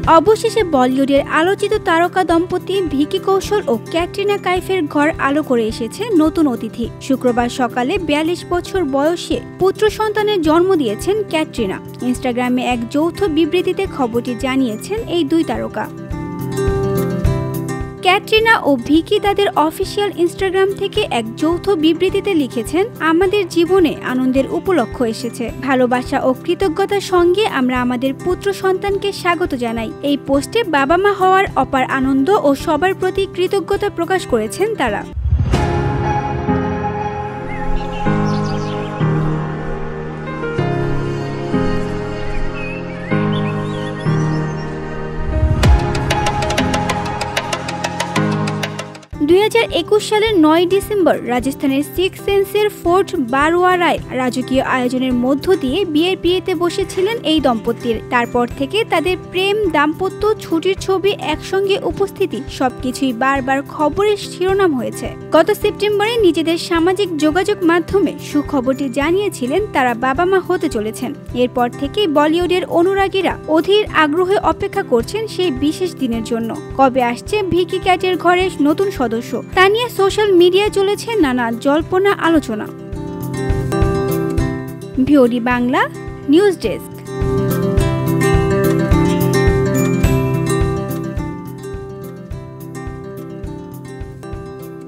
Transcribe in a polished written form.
অবশেষে বলিউডের আলোচিত তারকা দম্পতি ভিকি কৌশল ও ক্যাটরিনা কাইফের ঘর আলো করে এসেছে নতুন অতিথি। শুক্রবার সকালে ৪২ বছর বয়সে পুত্র সন্তানের জন্ম দিয়েছেন ক্যাটরিনা। ইনস্টাগ্রামে এক যৌথ বিবৃতিতে খবরটি জানিয়েছেন এই দুই তারকা। ক্যাটরিনা ও ভিকি তাদের অফিসিয়াল ইনস্টাগ্রাম থেকে এক যৌথ বিবৃতিতে লিখেছেন, আমাদের জীবনে আনন্দের উপলক্ষ এসেছে। ভালোবাসা ও কৃতজ্ঞতার সঙ্গে আমরা আমাদের পুত্র সন্তানকে স্বাগত জানাই। এই পোস্টে বাবা মা হওয়ার অপার আনন্দ ও সবার প্রতি কৃতজ্ঞতা প্রকাশ করেছেন তারা। সালের ৯ ডিসেম্বর রাজস্থানের সিক্স সেন্সের ফোর্ট বারওয়ারায় রাজকীয় আয়োজনের মধ্য দিয়ে বিয়েতে বসেছিলেন এই দম্পতির। তারপর থেকে তাদের প্রেম, দাম্পত্য, ছুটির ছবি, একসঙ্গে উপস্থিতি সবকিছুই বারবার খবরের শিরোনাম হয়েছে। গত সেপ্টেম্বরে নিজেদের সামাজিক যোগাযোগ মাধ্যমে সুখবরটি জানিয়েছিলেন তারা বাবা মা হতে চলেছেন। এরপর থেকেই বলিউডের অনুরাগীরা অধীর আগ্রহে অপেক্ষা করছেন সেই বিশেষ দিনের জন্য। কবে আসছে ভিকি ক্যাটের ঘরের নতুন সদস্য, তা নিয়ে সোশ্যাল মিডিয়ায় চলেছে নানা জল্পনা আলোচনা। VOD Bangla news desk.